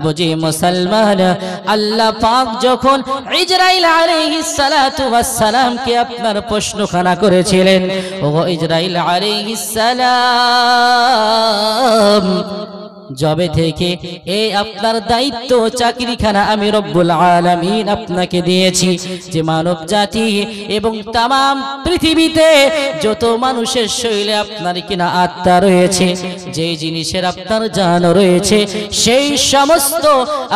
বুঝি মুসলমান, আল্লাহ পাক যখন ইজরাইল আলাইহিস সালাতু ওয়াস সালামকে আপনার প্রশ্নখানা করেছিলেন, ও ইজরাইল আলাইহিস সালাম জবে থেকে এই আপনার দায়িত্ব চাকরিখানা আমি রব্বুল আলামিন আপনাকে দিয়েছি, যে মানব জাতি এবং তামাম পৃথিবীতে যত মানুষের শরীরে আপনার কিনা আত্মা রয়েছে, যেই জিনিসের আপনার জান রয়েছে, সেই সমস্ত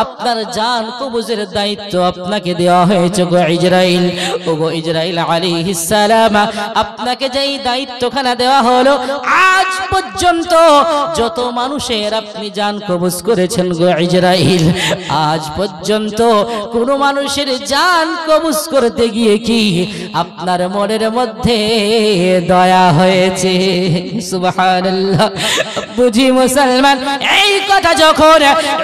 আপনার জান কবজের দায়িত্ব আপনাকে দেওয়া হয়েছে গো ইজরাইল। ও গো ইজরাইল আলাইহিস সালাম, আপনাকে যেই দায়িত্বখানা দেওয়া হলো, আজ পর্যন্ত যত মানুষের আপনি জান কবজ করেছেন গো ইজরাইল, আজ পর্যন্ত কোন মানুষের জান কবজ করতে গিয়ে কি আপনার মনের মধ্যে দয়া হয়েছে? সুবহানাল্লাহ। বুঝি মুসলমান, এই কথা যখন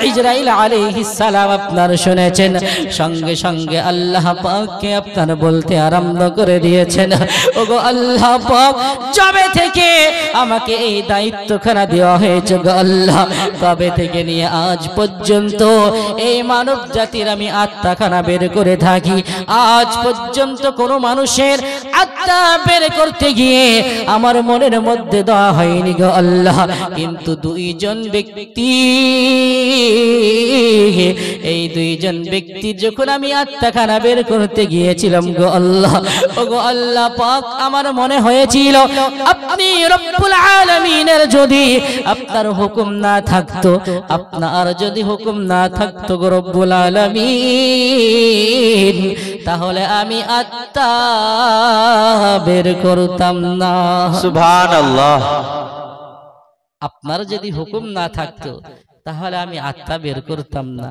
ইজরাইল আলাইহিস সালাম আপনার শুনেছেন, সঙ্গে সঙ্গে আল্লাহ পাককে আপনার বলতে আরম্ভ করে দিয়েছেন, ওগো আল্লাহ পাক, যবে থেকে আমাকে এই দায়িত্বখানা দেওয়া হয়েছে গো আল্লাহ, তবে থেকে নিয়ে আজ পর্যন্ত এই মানব জাতির আমি আত্মাখানা বের করে থাকি। আজ পর্যন্ত কোনো মানুষের আত্মা বের করতে গিয়ে আমার মনের মধ্যে দেওয়া হয়নি গো আল্লাহ, কিন্তু দুইজন ব্যক্তি, এই দুইজন ব্যক্তি যখন আমি আত্মাখানা বের করতে গিয়েছিলাম গো আল্লাহ, ও গো আল্লাহ পাক, আমার মনে হয়েছিল আপনি রব্বুল আলামিনের যদি আপনার হুকুম না থাকতো, আপনার যদি হুকুম না থাকতো গো রব্বুল আলামিন, তাহলে আমি আত্মা বের করতাম না। সুবহানাল্লাহ। আপনার যদি হুকুম না থাকতো তাহলে আমি আত্মা বের করতাম না।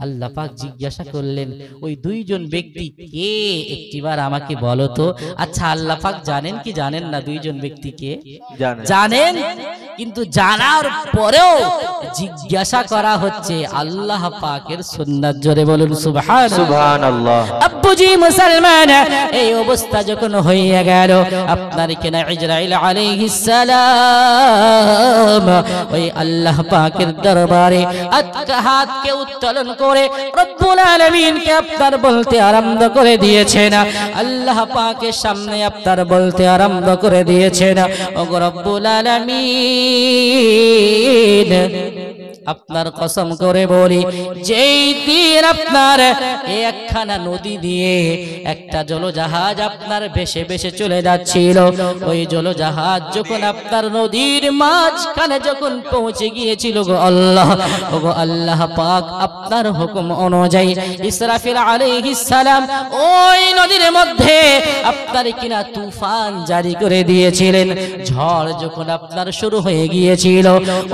আল্লাহ পাক জিজ্ঞাসা করলেন, ওই দুইজন ব্যক্তি কে একটিবার আমাকে বলো তো। আচ্ছা, আল্লাহ পাক জানেন কি জানেন না দুইজন ব্যক্তি কে? জানেন, কিন্তু জানার পরেও জিজ্ঞাসা করা হচ্ছে আল্লাহ পাকের সুন্নাত। জোরে বলুন সুবহানাল্লাহ। আব্বুজি মুসলমান, এই অবস্থা যখন হয়ে গেল, আপনার কিনা ইজরাইল আলাইহিস সালাম ওই আল্লাহ পাকের দরবারে হাতকে উত্তোলন করে রব্বুল আলামিনকে আপনার বলতে আরম্ভ করে দিয়েছেন, আল্লাহ পাকের সামনে আপনার বলতে আরম্ভ করে দিয়েছেন, ও রব্বুল আলামিন, আপনার কসম করে বলি, যেই দিন আপনার একখানা নদী দিয়ে একটা জলজাহাজ আপনার ভেসে ভেসে চলে যাচ্ছিল, ওই জলজাহাজ যখন আপনার নদীর মাঝখানে যখন পৌঁছে গিয়েছিল গো আল্লাহ, ও গো আল্লাহ পাক, আপনার হুকুম অনুযায়ী ইসরাফিল আলাইহিস সালাম ওই নদীর মধ্যে আপনার কিনা তুফান জারি করে দিয়েছিলেন। ঝড় যখন আপনার শুরু হয়ে গিয়েছিল,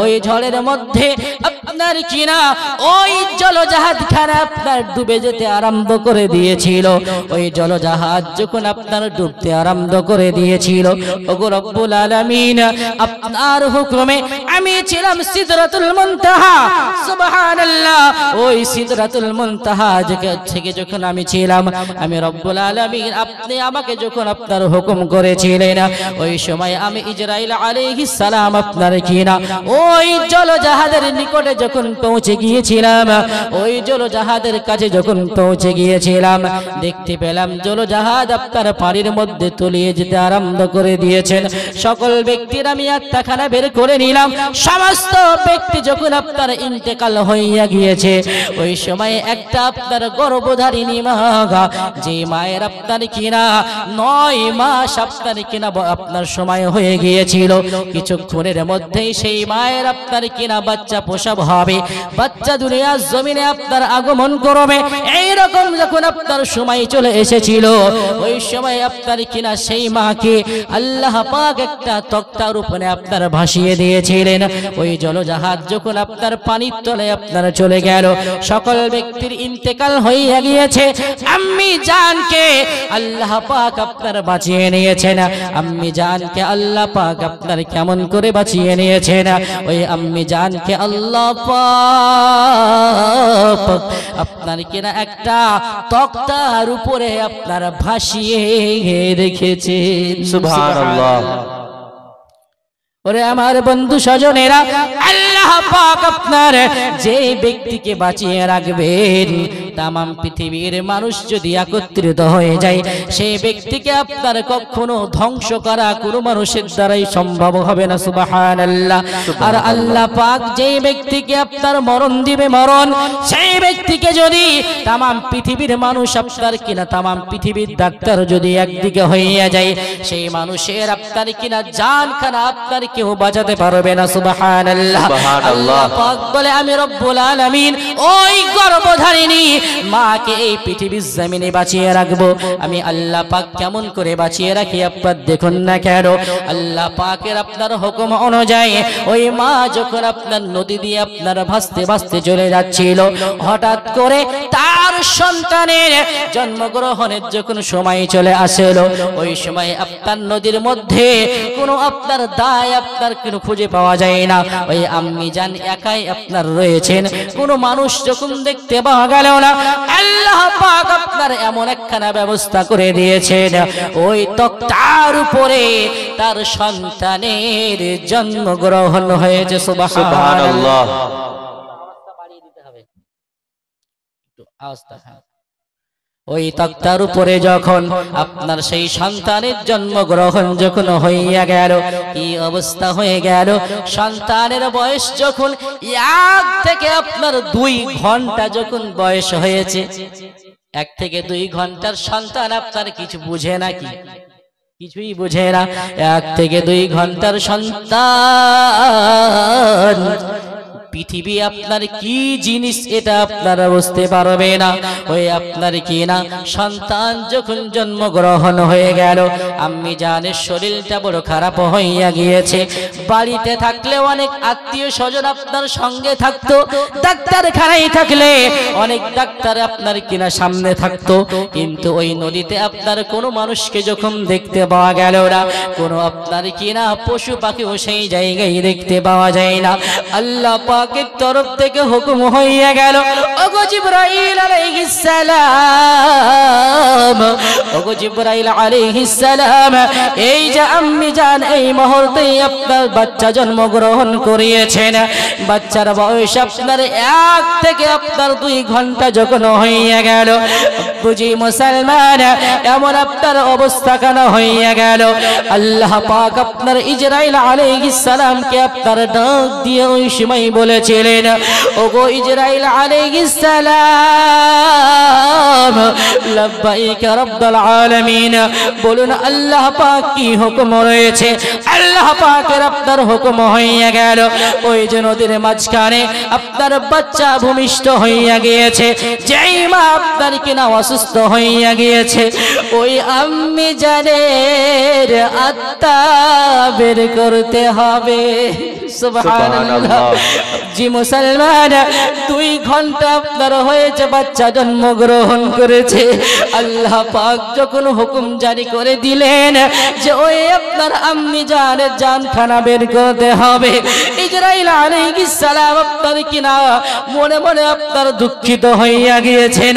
ওই ঝড়ের মধ্যে আপনার কিনা ওই জলজাহাজ খানা আপনার ডুবে যেতে আরম্ভ করে দিয়েছিল। ওই জলজাহাজ যখন আপনার ডুবতে আরম্ভ করে দিয়েছিল, ওগো রব্বুল আলামিন, আপনার হুকুমে আমি ছিলাম সিদরাতুল মুনতাহা। সুবহানাল্লাহ। ওই সিদরাতুল মুনতাহা থেকে যখন আমি ছিলাম, আমি রব্বুল আলামিন, আপনি আমাকে যখন আপনার হুকুম করেছিলেন, ওই সময় আমি ইজরাইল আলাইহিস সালাম আপনার কিনা ওই জলজাহাজের নিকটে যখন পৌঁছে গিয়েছিলাম, ওই জলজাহাজের কাছে যখন পৌঁছে গিয়েছিলাম, দেখতে পেলাম জলজাহাজ আপনার পানির মধ্যে তলিয়ে যেতে আরম্ভ করে দিয়েছেন। সকল ব্যক্তির আমি আত্মাখানা বের করে নিলাম। সমস্ত ব্যক্তি যখন আপনার ইন্তেকাল হইয়া গিয়েছে, ওই সময় একটা আপনার গর্ভধারিণী মা, যে মায়ের আপনার কিনা 9 মাস আপনার কিনা আপনার সময় হয়ে গিয়েছিল, কিছুক্ষণের মধ্যেই সেই মায়ের আপনার কিনা বাচ্চা প্রসব হবে, বাচ্চা দুনিয়ার জমিনে আপনার আগমন করবে। এইরকম যখন আপনার সময় চলে এসেছিল, ওই সময় আপনার কিনা সেই মাকে আল্লাহ পাক একটা তক্তার উপরে আপনার ভাসিয়ে দিয়েছিলেন। ওই জলজাহাজ যখন আপনার পানির তলে আপনার চলে গেল, সকল ব্যক্তির ইন্তেকাল হয়ে গিয়েছে। আম্মি জানকে আল্লাহ পাক আপনার বাঁচিয়ে নিয়েছেন। আম্মি জানকে আল্লাহ পাক আপনার কেমন করে বাঁচিয়ে নিয়েছেন? ওই আম্মি জানকে আল্লাহ পাক আপনার কিনা একটা তক্তার উপরে আপনার ভাসিয়ে রেখেছেন। সুবহানাল্লাহ। ওরে আমার বন্ধু স্বজনেরা, আল্লাহ আল্লাহ পাক আপনার যে ব্যক্তিকে বাঁচিয়ে রাখবেন, তাম পৃথিবীর মানুষ যদি একত্রিত হয়ে যায়, সেই ব্যক্তিকে আপনার কখনো ধ্বংস করা কোনো মানুষের দ্বারাই সম্ভব হবে না। সুবহানাল্লাহ। আর আল্লাহ পাক যেই ব্যক্তিকে আপনার মরণ দিবে মরণ, সেই ব্যক্তিকে যদি তাম পৃথিবীর মানুষ আপনার কিনা তাম পৃথিবীর ডাক্তার যদি একদিকে হইয়া যায়, সেই মানুষের আপনার কিনা জানখানা আপনার কেউ বাঁচাতে পারবে না। সুবহানাল্লাহ। আল্লাহ পাক বলে আমি রব্বুল আলামিন ওই গর্ভধারিণী মাকে এই পৃথিবীর জমিনে বাঁচিয়ে রাখবো। আমি আল্লাহ পাক কেমন করে বাঁচিয়ে রাখি আপনার দেখুন না কেন। আল্লাহ পাকের আপনার হুকুম অনুযায়ী ওই মা যখন আপনার নদী দিয়ে আপনার ভাসতে ভাসতে চলে যাচ্ছিল, হঠাৎ করে তার সন্তানের জন্মগ্রহণের যখন সময় চলে আসলো, ওই সময় আপনার নদীর মধ্যে কোনো আপনার দায় আপনার কোনো খুঁজে পাওয়া যায় না। ওই আম্মি জান একাই আপনার রয়েছেন, কোনো মানুষ যখন দেখতে পাওয়া গেল না, আল্লাহ পাক আপনার এমন একখানা ব্যবস্থা করে দিয়েছেন, ওই তক্তার উপরে তার সন্তানের জন্মগ্রহণ হয়েছে। সুবহানাল্লাহ। ওই তক্তার উপরে যখন আপনার সেই সন্তানের জন্মগ্রহণ যখন হইয়া গেল, কি অবস্থা হয়ে গেল, সন্তানের বয়স যখন 1 থেকে আপনার 2 ঘন্টা যখন বয়স হয়েছে, 1 থেকে 2 ঘন্টার সন্তান আপনার কিছু বুঝে নাকি? কিছুই বুঝে না। 1 থেকে 2 ঘন্টার সন্তান পৃথিবী আপনার কি জিনিস এটা আপনারা বুঝতে পারবে না। ওই আপনার কি না সন্তান যখন জন্মগ্রহণ হয়ে গেল, আম্মি জানের শরীরটা বড় খারাপ হইয়া গিয়েছে। বাড়িতে থাকলে অনেক আত্মীয় স্বজন আপনার সঙ্গে থাকতো, ডাক্তারখানায় থাকলে অনেক ডাক্তার আপনার কিনা সামনে থাকতো, কিন্তু ওই নদীতে আপনার কোনো মানুষকে যখন দেখতে পাওয়া গেল না, কোনো আপনার কিনা পশু পাখিও সেই জায়গায় দেখতে পাওয়া যায় না। আল্লাহ পাকের তরফ থেকে হুকুম হইয়া গেল, ওগো জিবরাইল আলাইহিস সালাম, ওগো জিবরাইল আলাইহিস সালাম, এই যে আম্মি জান এই মুহূর্তে আপনার বাচ্চা জন্মগ্রহণ করিয়েছেন, বাচ্চার বয়স আপনার 1 থেকে আপনার 2 ঘন্টা যখন হইয়া গেল, বুঝি মুসলমান এমন আপনার অবস্থা কেন হইয়া গেল। আল্লাহ পাক আপনার ইজরাইল আলাইহিস সালামকে আপনার ডাক দিয়ে ওই সময় বলেছিলেন, ওগো ইজরাইল আলাইহিস সালাম, লাব্বাইক রাব্বুল আলামিন, বলুন আল্লাহ পাক কি হুকুম রয়েছে। আল্লাহ পাকের আপনার হুকুম হইয়া গেল, ওই যে নদীর মাঝখানে আপনার বাচ্চা ভূমিষ্ঠ হইয়া গিয়েছে, যেই মা আপনার কিনা অসুস্থ হইয়া গিয়েছে, ওই আম্মি জানের আত্মা বের করতে হবে। সুবহানাল্লাহ। জি মুসলমান, 2 ঘন্টা আপনার হয়েছে বাচ্চা জন্মগ্রহণ করেছে। আল্লাহ পাক যখন হুকুম জারি করে দিলেন যে ওই আপনার আম্মি জানের জানখানা বের করতে হবে, ইজরাইল আলাইহিস সালাম আপনার কিনা মনে মনে আপনার দুঃখিত হইয়া গিয়েছেন।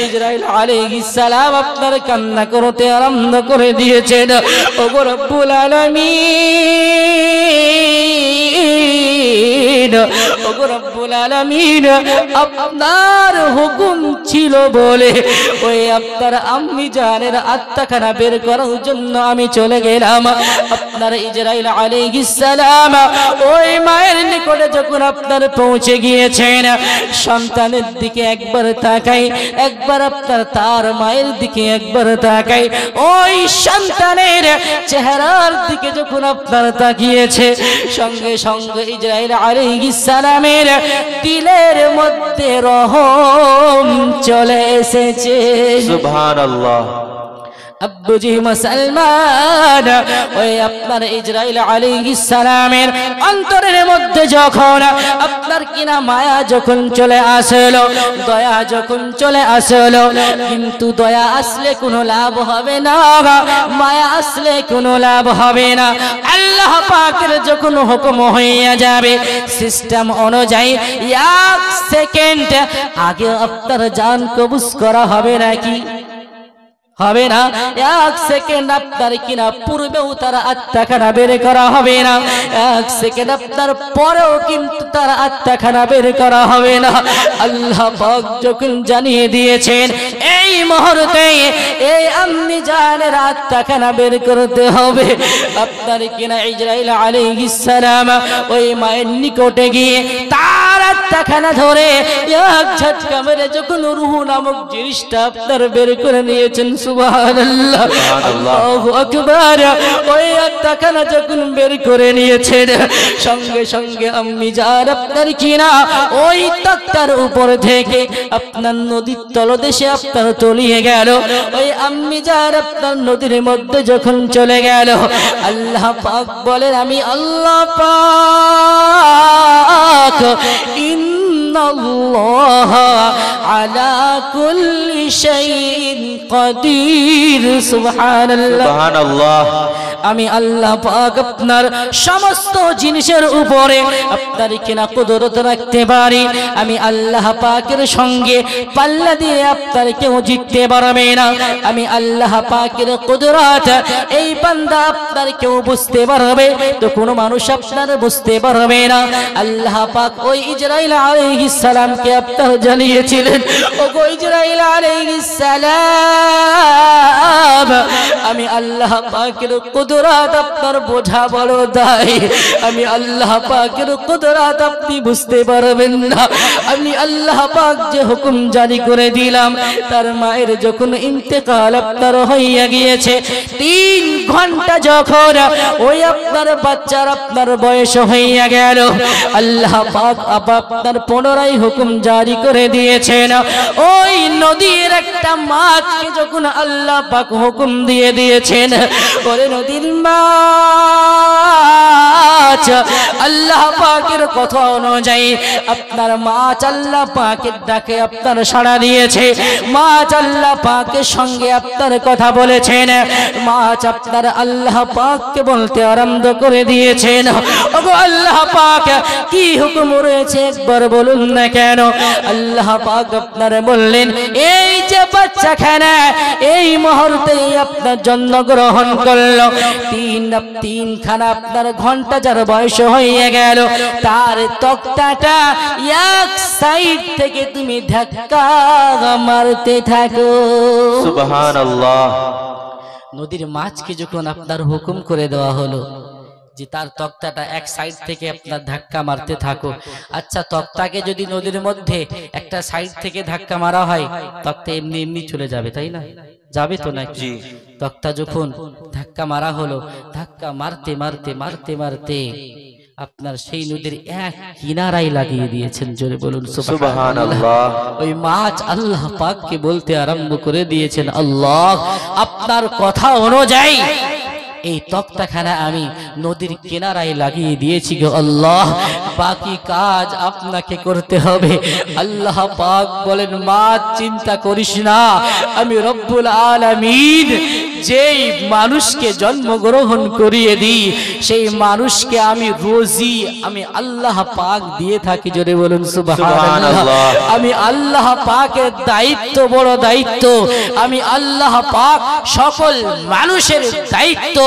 ইজরাইল আলাইহিস সালাম আপনার কান্না করতে আরম্ভ করে দিয়েছেন, ওগো রব্বুল আলামিন, ওগো রব্বুল আলামিন, আপনার হুকুম ছিল বলে ওই আপনার আম্মি জানের আত্মাখানা বের করার জন্য আমি চলে গেলাম। আপনার ইজরাইল আলাইহিস সালাম ওই মায়ের নিকটে যখন আপনার পৌঁছে গিয়েছেন, সন্তানের দিকে একবার তাকাই, একবার আপনার তার মায়ের দিকে একবার তাকাই, ওই সন্তানের চেহারার দিকে যখন আপনার তাকিয়েছে, সঙ্গে সঙ্গে ইজরাইল আলাইহিস সালামের দিলের মধ্যে রহম চলে এসেছে। সুবহানাল্লাহ। আব্বুজি মুসলমান, ওই আপনার ইজরাইল আলাইহিস সালামের অন্তরের মধ্যে যখন আপনার কিনা মায়া যখন চলে আসলো, দয়া যখন চলে আসলো, কিন্তু দয়া আসলে কোনো লাভ হবে না, মায়া আসলে কোনো লাভ হবে না। আল্লাহ পাকের যখন হুকুম হইয়া যাবে, সিস্টেম অনুযায়ী 1 সেকেন্ড আগে আপনার জান কবজ করা হবে নাকি? হবে না, এক সেকেন্ড আপনার কিনা পূর্বেও তার আত্মাখানা বের করা হবে না, এক সেকেন্ড আপনার পরেও কিন্তু তার আত্মাখানা বের করা হবে না। আল্লাহ পাক যখন জানিয়ে দিয়েছেন এই মুহূর্তে এই আম্মি জানের আত্মাখানা বের করতে হবে, আপনার কিনা ইসরাইল আলাইহিস সালাম ওই মায়ের নিকটে গিয়ে তার আত্মাখানা ধরে এক ঝটকা মেরে যখন রূহ নামক জিনিসটা আপনার বের করে নিয়েছেন, সুবহানাল্লাহ, আল্লাহু আকবার, ওই আত্মাখানা যখন বের করে নিয়েছেন সঙ্গে সঙ্গে আম্মি জান আপনার কিনা ওই তক্তার উপর থেকে আপনার নদীর তলদেশে আপনার তলিয়ে গেল। ওই আম্মি জান আপনার নদীর মধ্যে যখন চলে গেল, আল্লাহ পাক বলেন আমি আল্লাহ পাক ইন্নাল্লাহ আলা কুল্লি শাইইন কাদির, সুবহানাল্লাহ, সুবহানাল্লাহ, আমি আল্লাহ পাক আপনার সমস্ত জিনিসের উপরে আপনার কিনা কুদরত রাখতে পারি। আমি আল্লাহ পাকের সঙ্গে পাল্লা দিয়ে আপনার কেউ জিততে পারবে না। আমি আল্লাহ পাকের কুদরত এই বান্দা আপনার কেউ বুঝতে পারবে তো কোনো মানুষ আপনার বুঝতে পারবে না। আল্লাহ পাক ওই ইসরাইল আলাইহিস সালামকে আপনার জানিয়েছিলেন, ও ইসরাইল আলাইহিস সালাম আমি আল্লাহ পাকের কুদরত আপনার বোঝা বড় দায়, আমি আল্লাহ পাকের কুদরত আপনি বুঝতে পারবেন না। আমি আল্লাহ পাক যে হুকুম জারি করে দিলাম, তার মায়ের যখন ইন্তেকাল আপনার হইয়া গিয়েছে, 3 ঘন্টা যখন ওই আপনার বাচ্চার আপনার বয়স হইয়া গেল, আল্লাহ পাক আপনার পুনরায় হুকুম জারি করে দিয়েছেন ওই নদীর একটা মাছকে যখন আল্লাহ পাক হুকুম দিয়ে দিয়েছেন, ওরে নদীর মাছ আল্লাহ পাকের কথা অনুযায়ী আপনার মাছ আল্লাহ পাকের ডাকে আপনার সাড়া দিয়েছে, মাছ আল্লাহ পাকের সঙ্গে আপনার কথা বলেছেন, মাছ আপনার আল্লাহ পাককে বলতে আরম্ভ করে দিয়েছেন, ওগো আল্লাহ পাক কি হুকুম রয়েছে একবার বলুন না কেন। আল্লাহ পাক আপনার বললেন এই যে বাচ্চাখানা এই মুহূর্তেই আপনার জন্মগ্রহণ করলো, 3 খানা আপনার ঘন্টা যার বয়স হয়ে গেল, তার তক্তাটা এক সাইড থেকে তুমি ধাক্কা মারতে থাকো, সুবহানাল্লাহ। নদীর মাছকে যখন আপনার হুকুম করে দেওয়া হলো যে তার তক্তাটা এক সাইড থেকে আপনার ধাক্কা মারতে থাকো। আচ্ছা, তক্তাকে যদি নদীর মধ্যে একটা সাইড থেকে ধাক্কা মারা হয়, তক্তা এমনি এমনি চলে যাবে, তাই না? যাবে তো নাকি? তক্তা যখন ধাক্কা মারা হলো, ধাক্কা মারতে মারতে মারতে মারতে আপনার সেই নদীর এক কিনারায় লাগিয়ে দিয়েছেন, জোরে বলুন সুবহানাল্লাহ। ওই মাছ আল্লাহ পাককে বলতে আরম্ভ করে দিয়েছেন, আল্লাহ আপনার কথা অনুযায়ী এই তক্তাখানা আমি নদীর কিনারায় লাগিয়ে দিয়েছি গো আল্লাহ, বাকি কাজ আপনাকে করতে হবে। আল্লাহ পাক বলেন মাছ চিন্তা করিস না, আমি রব্বুল আলামিন যেই মানুষকে জন্মগ্রহণ করিয়ে দিই সেই মানুষকে আমি রোজি আমি আল্লাহ পাক দিয়ে থাকি, জোরে বলুন সুবহানাল্লাহ। আমি আল্লাহ পাকের দায়িত্ব বড় দায়িত্ব, আমি আল্লাহ পাক সকল মানুষের দায়িত্ব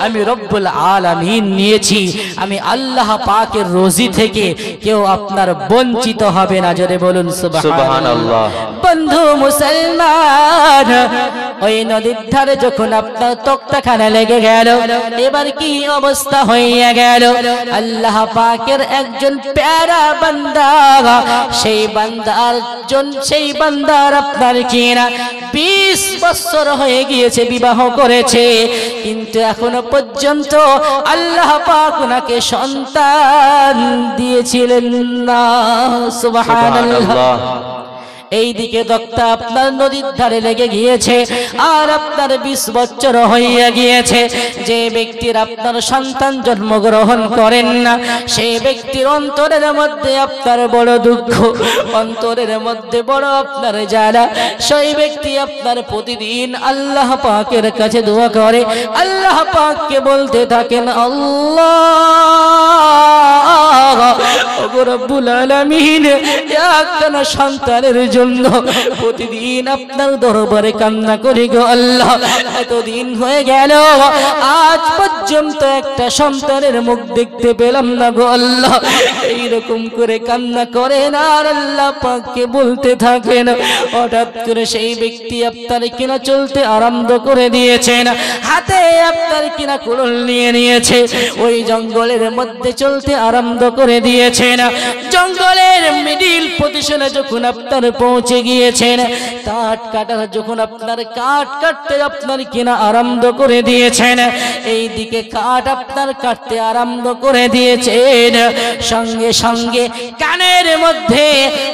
আমি রব্বুল আলামিন নিয়েছি। আমি আল্লাহ পাকের রোজি থেকে কেউ আপনার বঞ্চিত হবে না, জোরে বলুন সুবহানাল্লাহ। বন্ধু মুসলমান, ওই নদীর ধারে যখন আপনার তক্তাখানা লেগে গেল, এবার কি অবস্থা হইয়া গেল, আল্লাহ পাকের একজন প্যারা বান্দা, সেই বান্দার আপনার কিনা 20 বছর হয়ে গিয়েছে, বিবাহ করেছে, কিন্তু এখনো পর্যন্ত আল্লাহ পাক ওনাকে সন্তান দিয়েছিলেন না, সুবহানাল্লাহ। এইদিকে তক্তা আপনার নদীর ধারে লেগে গিয়েছে আর আপনার 20 বছর হইয়া গিয়েছে। যে ব্যক্তির আপনার সন্তান জন্মগ্রহণ করেন না, সেই ব্যক্তির অন্তরের মধ্যে আপনার বড় দুঃখ, অন্তরের মধ্যে বড় আপনার জ্বালা। সেই ব্যক্তি আপনার প্রতিদিন আল্লাহ পাকের কাছে দোয়া করে, আল্লাহ পাককে বলতে থাকেন, আল্লাহ রব্বুল আলামিন একখানা সন্তানের জন্য প্রতিদিন আপনার দরবারে কান্না করি গো আল্লাহ। এতদিন হয়ে গেল আজ পর্যন্ত একটা সন্তানের মুখ দেখতে পেলাম না গো আল্লাহ। এইরকম করে কান্না করেন আর আল্লাহ পাককে বলতে থাকেন। হঠাৎ করে সেই ব্যক্তি আপনার কিনা চলতে আরম্ভ করে দিয়েছেন, হাতে আপনার কিনা কুড়ুল নিয়ে নিয়েছে, ওই জঙ্গলের মধ্যে চলতে আরম্ভ করে দিয়েছেন। জঙ্গলের মিডিল পজিশনে যখন আপনার পৌঁছে গিয়েছেন, কাঠ কাটার যখন আপনার কাঠ কাটতে আপনার কিনা আরম্ভ করে দিয়েছেন, এই দিকে কাঠ আপনার কাটতে আরম্ভ করে দিয়েছেন, সঙ্গে সঙ্গে কানের মধ্যে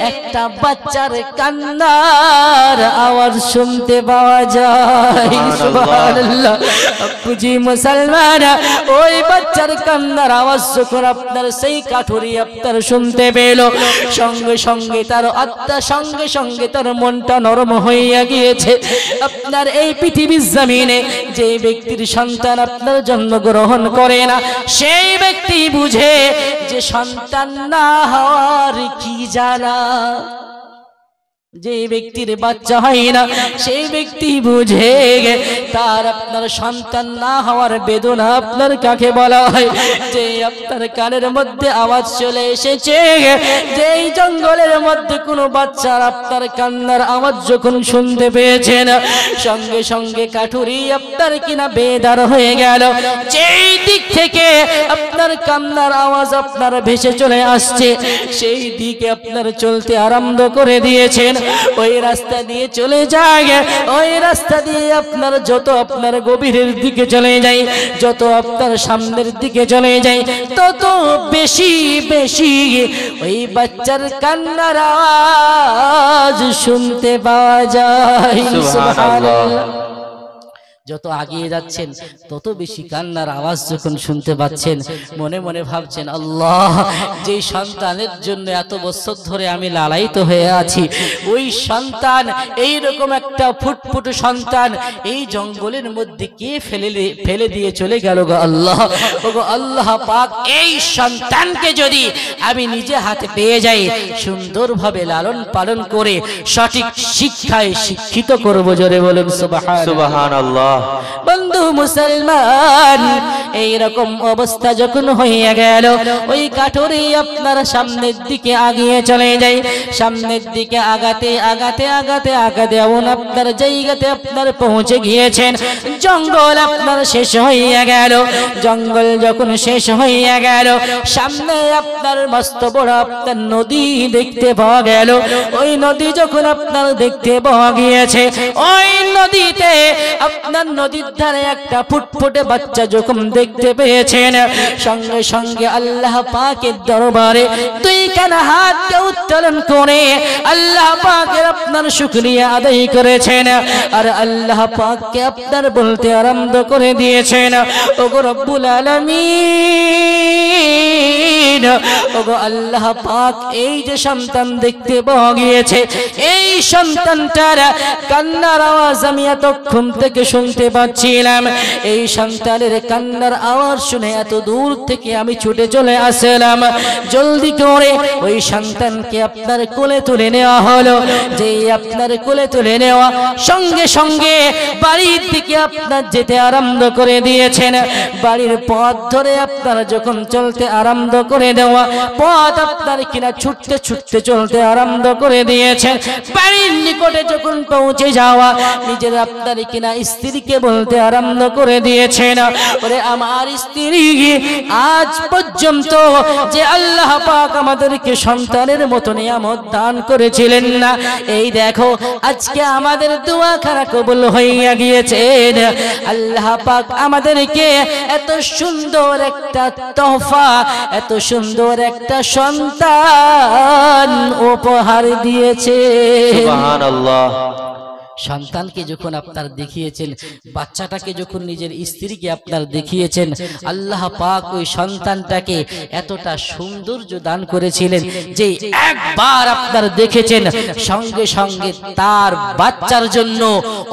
একটা বাচ্চার কান্নার আওয়াজ শুনতে পাওয়া যায়। সুবহানাল্লাহ। বুঝি মুসলমান, ওই বাচ্চার কান্নার আওয়াজ যখন আপনার সেই কাঠুরি আপনার শুনতে পেল, সঙ্গে সঙ্গে তার আত্মা, সঙ্গে সঙ্গে তার মনটা নরম হইয়া গিয়েছে। আপনার এই পৃথিবীর জমিনে যে ব্যক্তির সন্তান আপনার জন্মগ্রহণ করে না, সেই ব্যক্তি বুঝে যে সন্তান না হওয়ার কি জ্বালা। যে ব্যক্তির বাচ্চা হয় না, সেই ব্যক্তি বুঝে তার আপনার সন্তান না হওয়ার বেদনা আপনার কাকে বলা হয়। যে আপনার কানের মধ্যে আওয়াজ চলে এসেছে, যে জঙ্গলের মধ্যে কোনো বাচ্চার আপনার কান্নার আওয়াজ যখন শুনতে পেয়েছেন, সঙ্গে সঙ্গে কাঠুরি আপনার কিনা বেদার হয়ে গেল। যেই দিক থেকে আপনার কান্নার আওয়াজ আপনার ভেসে চলে আসছে, সেই দিকে আপনার চলতে আরম্ভ করে দিয়েছেন। ওই রাস্তা দিয়ে চলে যায়, ওই রাস্তা দিয়ে আপনার যত আপনার গভীরের দিকে চলে যায়, যত আপনার সামনের দিকে চলে যায়, তত বেশি বেশি ওই বাচ্চার কান্নার আওয়াজ শুনতে পাওয়া যায়। সুবহানাল্লাহ। যত আগিয়ে যাচ্ছেন তত বেশি কান্নার আওয়াজ যখন শুনতে পাচ্ছেন, মনে মনে ভাবছেন, আল্লাহ, যেই সন্তানের জন্য এত বছর ধরে আমি লালায়িত হয়ে আছি, ওই সন্তান, এই রকম একটা ফুটফুট সন্তান এই জঙ্গলের মধ্যে কে ফেলে দিয়ে চলে গেল গো আল্লাহ। ওগো আল্লাহ পাক, এই সন্তানকে যদি আমি নিজে হাতে পেয়ে যাই, সুন্দরভাবে লালন পালন করে সঠিক শিক্ষায় শিক্ষিত করব। জোরে বলুন সুবহানাল্লাহ। বন্ধু মুসলমান, এই রকম অবস্থা যখন হইয়া গেল, ওই কাঠুরি আপনার সামনের দিকে আগিয়ে চলে যায়। সামনের দিকে আগাতে আগাতে আগাতে আগাতে এমন আপনার জায়গাতে আপনার পৌঁছে গিয়েছেন, জঙ্গল আপনার শেষ হইয়া গেল। জঙ্গল যখন শেষ হইয়া গেল, সামনে আপনার মস্ত বড় আপনার নদী দেখতে পাওয়া গেল। ওই নদী যখন আপনার দেখতে পাওয়া গিয়েছে, ওই নদীতে আপনার নদীর ধারে একটা ফুটফুটে বাচ্চা যখন দেখতে পেয়েছেন, সঙ্গে সঙ্গে আল্লাহ পাকের দরবারে দুই কানা হাতকে উত্তোলন করে আল্লাহ পাকের আপনার শুকরিয়া আদায় করেছেন। আর আল্লাহ পাককে আপনার বলতে আরম্ভ করে দিয়েছেন, ওগো রব্বুল আলামিন, ওগো আল্লাহ পাক, এই যে সন্তান দেখতে পাওয়া গিয়েছে, এই সন্তানটার কান্নার আওয়াজ আমি এতক্ষণ থেকে শুনতে পাচ্ছিলাম। এই সন্তানের কান্নার আওয়াজ শুনে এত দূর থেকে আমি ছুটে চলে আসলাম। জলদি করে ওই সন্তানকে আপনার কোলে তুলে নেওয়া হলো। যে আপনার কোলে তুলে নেওয়া সঙ্গে সঙ্গে বাড়ির দিকে আপনার যেতে আরম্ভ করে দিয়েছেন। বাড়ির পথ ধরে আপনার যখন চলতে আরম্ভ করে দেওয়া, পথ আপনার কিনা ছুটতে ছুটতে চলতে আরম্ভ করে দিয়েছেন। বাড়ির নিকটে যখন পৌঁছে যাওয়া, নিজের আপনার কিনা স্ত্রীকে বলতে আরম্ভ করে দিয়েছেন, ওরে আমার স্ত্রী, আজ পর্যন্ত যে আল্লাহ পাক আমাদেরকে সন্তানের মতো নিয়ামত দান করেছিলেন না, এই দেখো আজকে আমাদের দোয়া খানা কবুল হইয়া গিয়েছে। আল্লাহ পাক আমাদেরকে এত সুন্দর একটা তোহফা, এত সুন্দর একটা সন্তান উপহার দিয়েছে। সুবহানাল্লাহ। সন্তানকে যখন আপনার দেখিয়েছেন, বাচ্চাটাকে যখন নিজের স্ত্রীকে আপনার দেখিয়েছেন, আল্লাহ পাক ওই সন্তানটাকে এতটা সৌন্দর্য দান করেছিলেন যে একবার আপনার দেখেছেন, সঙ্গে সঙ্গে তার বাচ্চার জন্য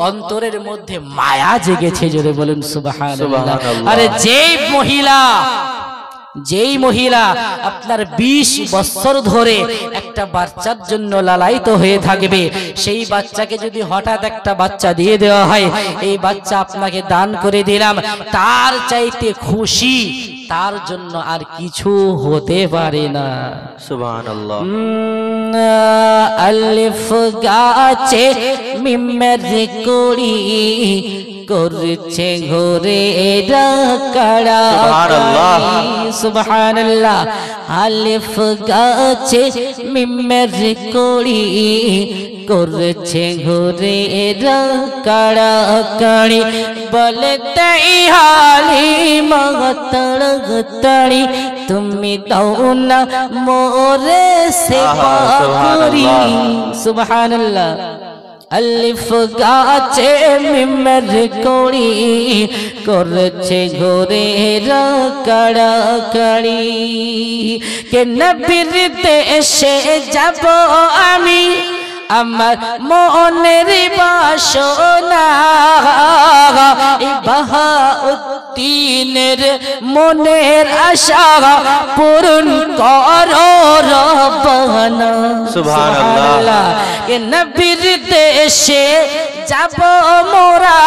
অন্তরের মধ্যে মায়া জেগেছে। জোরে বলুন সুবহানাল্লাহ। আরে যে মহিলা যেই মহিলা আপনার 20 বছর ধরে একটা বাচ্চার জন্য লালায়িত হয়ে থাকবে, সেই বাচ্চাকে যদি হঠাৎ একটা বাচ্চা দিয়ে দেওয়া হয়, এই বাচ্চা আপনাকে দান করে দিলাম, তার চাইতে খুশি তার জন্য আর কিছু হতে পারে না। সুবহানাল্লাহ। আলিফ গাছে মিমের কড়ি করছে ঘরে কাড়া। সুবহানাল্লাহ। আলিফ গাছে মিমের কড়ি করছে ঘরে কাড়া কাড়ি, বলতে হালি মগতড়ি তুমি দাও না মোরে সেবা করি। সুবহানাল্লাহ। আলিফ গাছে মিমের কড়ি করছে ঘরে কাড়া কাড়ি, কে নবীর দেশে যাব আমি আমার মনের বাসনা, বাহাউদ্দিনের মনের আশা পূরণ করো রব্বানা। সুবহানাল্লাহ। কে নবীর দেশে যাব মোরা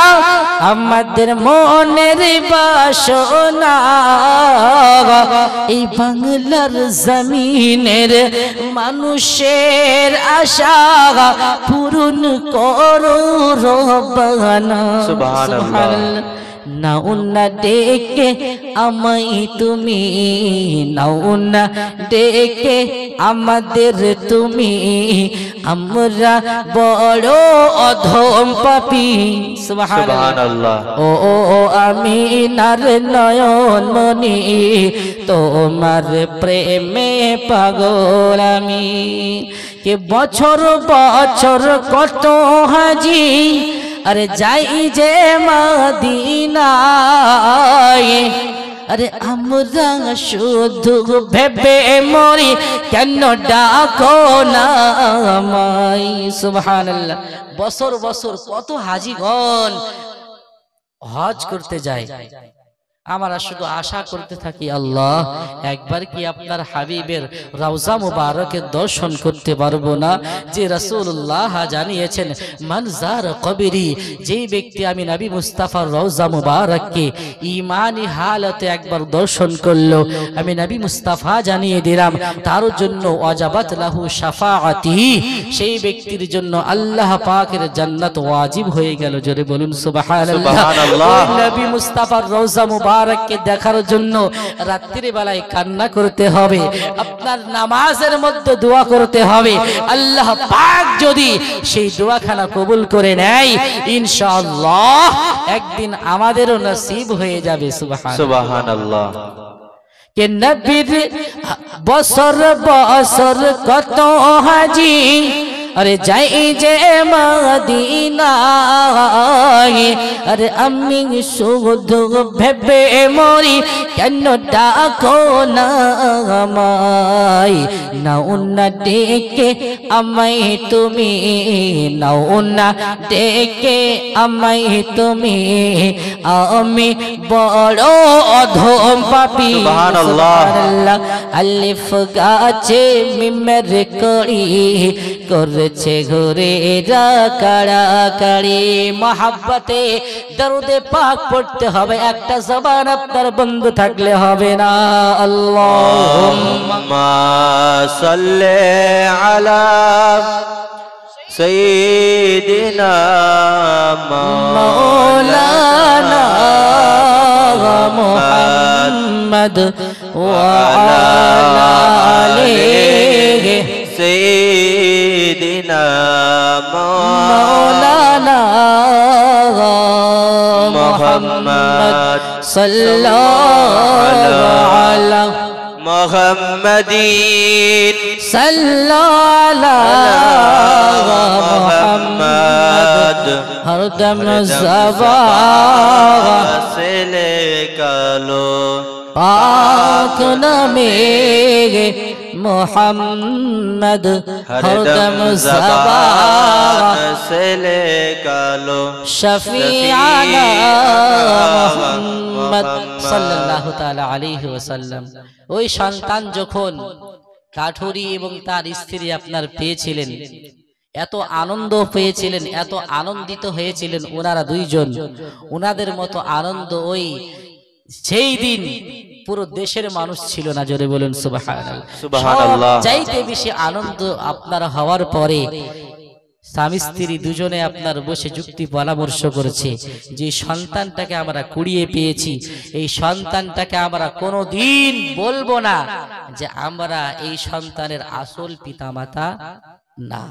আমাদের মনের বাসনা, এই বাংলার জমিনের মানুষের আশা পূরণ করো রব্বানা। সুবহানাল্লাহ। নাও না ডেকে আমায় তুমি, নাও না ডেকে আমাদের তুমি, আমরা বড় অধম পাপী। সুবহানাল্লাহ। ও আমিনার নয়ন মনি তোমার প্রেমে পাগল আমি, কে বছর বছর কত হাজি আরে যাই যে মদিনায়, আরে আমরা শুধু ভেবে মরি কেন ডাকো না আমায়। সুবহানাল্লাহ। বছর বছর কত হাজিগণ হজ করতে যায়, আমরা শুধু আশা করতে থাকি আল্লাহ একবার কি আপনার হাবিবের রওজা মুবারকের দর্শন করতে পারবো না? যে রাসূলুল্লাহ জানিয়েছেন মানজার কবরি, যেই ব্যক্তি আমি নবী মুস্তাফার রওজা মুবারককে ঈমানি হালতে একবার দর্শন করলো, আমি নবী মুস্তাফা জানিয়ে দিলাম তার জন্য ওয়াজাবাত লাহু শাফাআতি, সেই ব্যক্তির জন্য আল্লাহ পাকের জান্নাত ওয়াজিব হয়ে গেল। জোরে বলুন সুবহানাল্লাহ। নবী মুস্তাফার রওজা মুবারককে দেখার জন্য রাত্রি বেলায় কান্না করতে হবে, আপনার নামাজের মধ্যে দোয়া করতে হবে, আল্লাহ পাক যদি সেই দোয়াখানা কবুল করে নেয় ইনশাআল্লাহ একদিন আমাদেরও নসিব হয়ে যাবে। সুবহানাল্লাহ। কে নবীর বছর বছর কত হাজি আরে যাই যে মদিনায়, আরে আমি শুধু ভেবে মরি কেন ডাকো না আমায়, নাও না ডেকে আমায় তুমি, নাও না ডেকে আমায় তুমি, আমি বড় অধম পাপী। সুবহানাল্লাহ। আলিফ গাছে মিমের কড়ি করছে ঘুরে কাড়া কাড়ি, মহাব্বতে দরুদে পাক পড়তে হবে, একটা জবান আপনার বন্ধ থাকলে হবে না। আল্লাহুম্মা সাল্লি আলা সাইয়্যিদিনা মাওলানা মুহাম্মদ ওয়া আলা আলিহি সাইয়্যিদিনা মাওলানা মুহাম্মদ সাল্লাল্লাহু আলা মুহাম্মাদিন সাল্লাল্লাহু মুহাম্মদ হরদম জবান সেলে কালো পাক নামে मोहम्मद हरदम ज़बान से निकालो शफीआना मुहम्मद সাল্লাল্লাহু তাআলা আলাইহি ওয়াসাল্লাম। ওই সন্তান যখন কাঠুরি এবং তার স্ত্রী আপনার পেয়েছিলেন, এত আনন্দ পেয়েছিলেন, এত আনন্দিত হয়েছিলেন ওনারা দুইজন। ওনাদের মতো আনন্দ ওই সেই দিন পুরো দেশের মানুষ ছিল না। জোরে বলুন সুবহানাল্লাহ। সুবহানাল্লাহ। চাইতে বেশি আনন্দ আপনার হওয়ার পরে স্বামী স্ত্রী দুজনে আপনার বসে যুক্তি পরামর্শ করেছে যে সন্তানটাকে আমরা কুড়িয়ে পেয়েছি, এই সন্তানটাকে আমরা কোনোদিন বলবো না যে আমরা এই সন্তানের আসল পিতামাতা না।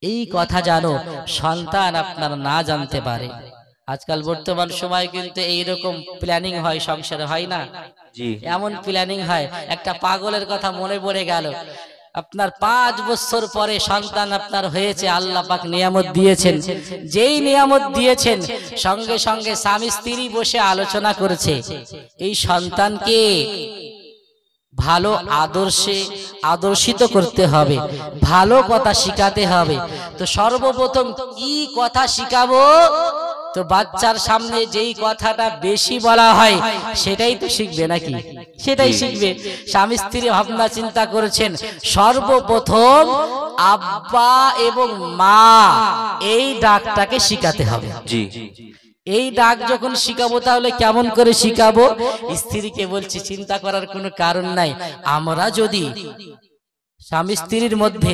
এই কথা জানো সন্তান আপনার না জানতে পারে। আজকাল বর্তমান সময় কিন্তু এইরকম প্ল্যানিং হয়, সংসারে হয় না? জি। এমন প্ল্যানিং হয়। একটা পাগলের কথা মনে পড়ে গেল, আপনার 5 বছর পরে সন্তান আপনার হয়েছে, আল্লাহ পাক নিয়ামত দিয়েছেন। যেই নিয়ামত দিয়েছেন সঙ্গে সঙ্গে স্বামী স্ত্রী বসে আলোচনা করেছে এই সন্তানকে ভালো আদর্শে আদর্শিত করতে হবে, ভালো কথা শিখাতে হবে। তো সর্বপ্রথম কি কথা শিখাবো? তো বাচ্চার সামনে যেই কথাটা বেশি বলা হয় সেটাই তো শিখবে নাকি? সেটাই শিখবে। স্বামী স্ত্রী ভাবনা চিন্তা করেছেন সর্বপ্রথম আব্বা এবং মা এই ডাকটাকে শিখাতে হবে। জি। এই ডাক যখন শিখাবো তাহলে কেমন করে শিখাবো? স্ত্রীকে বলছি চিন্তা করার কোনো কারণ নাই। আমরা যদি স্বামী স্ত্রীর মধ্যে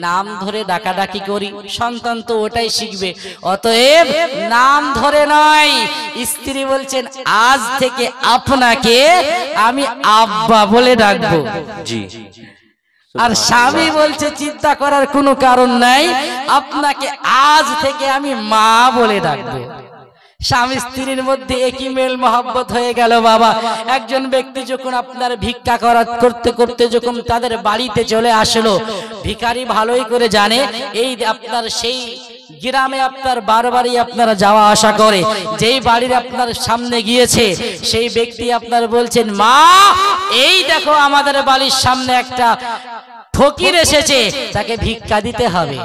নাম ধরে ডাকাডাকি করি সন্তান তো ওটাই শিখবে। অতএব নাম ধরে নয়, স্ত্রী বলছেন আজ থেকে আপনাকে আমি আব্বা বলে ডাকবো। জি। আর স্বামী বলছে চিন্তা করার কোনো কারণ নাই, আপনাকে আজ থেকে আমি মা বলে ডাকবো। স্বামী স্ত্রীর মধ্যে একই মেল মহব্বত হয়ে গেল। বাবা, একজন ব্যক্তি যখন আপনার ভিক্ষা করতে করতে যখন তাদের বাড়িতে চলে আসলো, ভিখারি ভালোই করে জানে এই আপনার সেই গ্রামে আপনার বারবারই আপনারা যাওয়া আসা করে, যেই বাড়ির আপনার সামনে গিয়েছে সেই ব্যক্তি আপনার বলছেন মা এই দেখো আমাদের বাড়ির সামনে একটা ফকির এসেছে, তাকে ভিক্ষা দিতে হবে।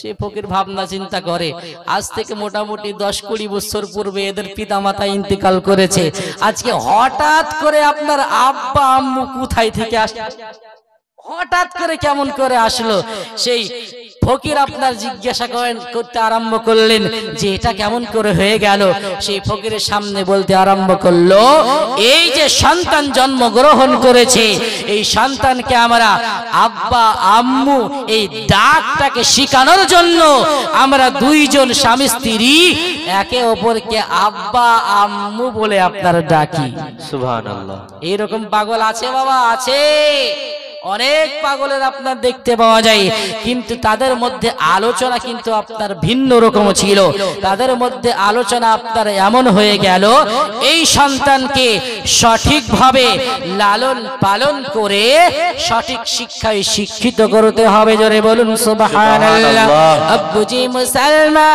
সে ফকির ভাবনা চিন্তা করে আজ থেকে মোটামুটি 10-20 বছর পূর্বে এদের পিতামাতা ইন্তেকাল করেছে, আজকে হঠাৎ করে আপনার আব্বা আম্মু কোথায় থেকে আসলো, হঠাৎ করে কেমন করে আসলো? সেই ফকির আপনার জিজ্ঞাসা করতে আরম্ভ করলেন যে এটা কেমন করে হয়ে গেল। সেই ফকিরের সামনে বলতে আরম্ভ করলো এই যে সন্তান জন্মগ্রহণ করেছে এই সন্তানকে আমরা আব্বা আম্মু এই ডাকটাকে শিখানোর জন্য আমরা দুইজন স্বামী স্ত্রী একে অপরকে আব্বা আম্মু বলে আপনার ডাকি। সুবহানাল্লাহ। এইরকম পাগল আছে বাবা, আছে। অনেক পাগলের আপনার দেখতে পাওয়া যায়, কিন্তু তাদের মধ্যে আলোচনা কিন্তু আপনার ভিন্ন রকম ছিল। তাদের মধ্যে আলোচনা আপনার এমন হয়ে গেল এই সন্তানকে সঠিকভাবে লালন পালন করে সঠিক শিক্ষায় শিক্ষিত করতে হবে। জোরে বলুন সুবহানাল্লাহ। আব্বুজি মুসলমান,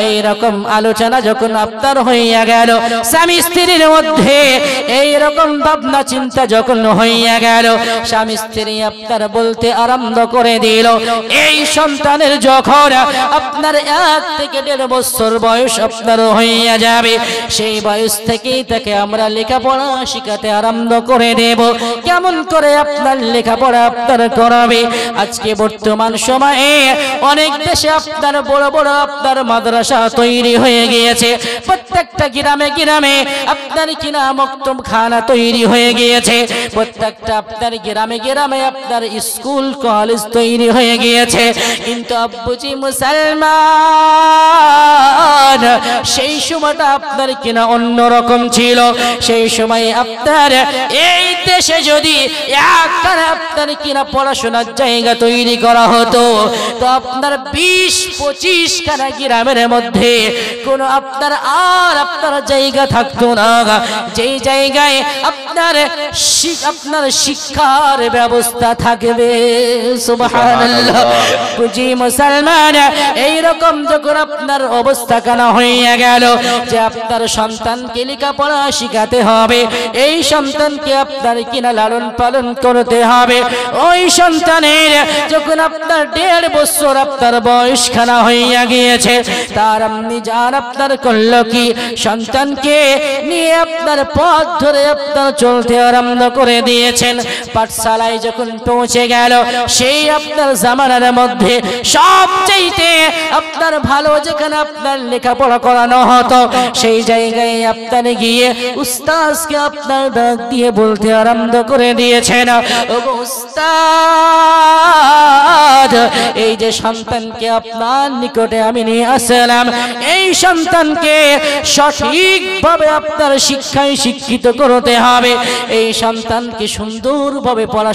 এইরকম আলোচনা যখন আপনার হইয়া গেল, স্বামী স্ত্রীর মধ্যে এইরকম ভাবনা চিন্তা যখন হইয়া গেল, স্বামী স্ত্রী আপনার বলতে আরম্ভ করে দিল এই সন্তানের যখন আপনার 1 থেকে 1.5 বছর বয়স আপনার হইয়া যাবে, সেই বয়স থেকেই তাকে আমরা লেখাপড়া শিখাতে আরম্ভ করে দেব। কেমন করে আপনার লেখাপড়া আপনার করাবে? আজকে বর্তমান সময়ে অনেক দেশে আপনার বড় বড় আপনার মাদ্রাসা তৈরি হয়ে গিয়েছে, প্রত্যেকটা গ্রামে গ্রামে আপনার কিনা মক্তবখানা তৈরি হয়ে গিয়েছে, প্রত্যেকটা আপনার গ্রামে গ্রামে আপনার স্কুল কলেজ তৈরি হয়ে গিয়েছে। কিন্তু আব্বুজি মুসলমান, সেই সময়টা আপনার কিনা অন্যরকম ছিল। সেই সময় আপনার এই দেশে যদি একখানা আপনার কিনা পড়াশোনার জায়গা তৈরি করা হতো তো আপনার 20-25 খানা গ্রামের মধ্যে কোনো আপনার জায়গা থাকতো না, যেই জায়গায় আপনার আপনার শিক্ষার ব্যবস্থা থাকবে। সুবহানাল্লাহ। বুঝি মুসলমান, এইরকম যখন আপনার অবস্থা কেন হইয়া গেল যে আপনার সন্তানকে লেখাপড়া শিখাতে হবে, এই সন্তানকে আপনার কিনা লালন পালন করতে হবে, ওই সন্তানের যখন আপনার 1.5 বছর আপনার বয়স খানা হইয়া গিয়েছে, তার আপনি যান আপনার করলো কি, সন্তানকে নিয়ে আপনার পথ ধরে আপনার চলতে আরম্ভ করে দিয়েছেন। পাঠশালায় যখন পৌঁছে গেল, সেই আপনার জামানার মধ্যে সবচেয়ে আপনার ভালো যেখানে আপনার লেখাপড়া করানো হতো, সেই জায়গায় আপনার গিয়ে উস্তাদকে আপনার ডাক দিয়ে বলতে আরম্ভ করে দিয়েছেন, ও উস্তাদ, এই যে সন্তানকে আপনার নিকটে আমি নিয়ে আসলাম, এই সন্তানকে সঠিকভাবে আপনার শিক্ষায় শিক্ষিত করতে হবে, এই সন্তানকে সুন্দরভাবে পড়াশোনা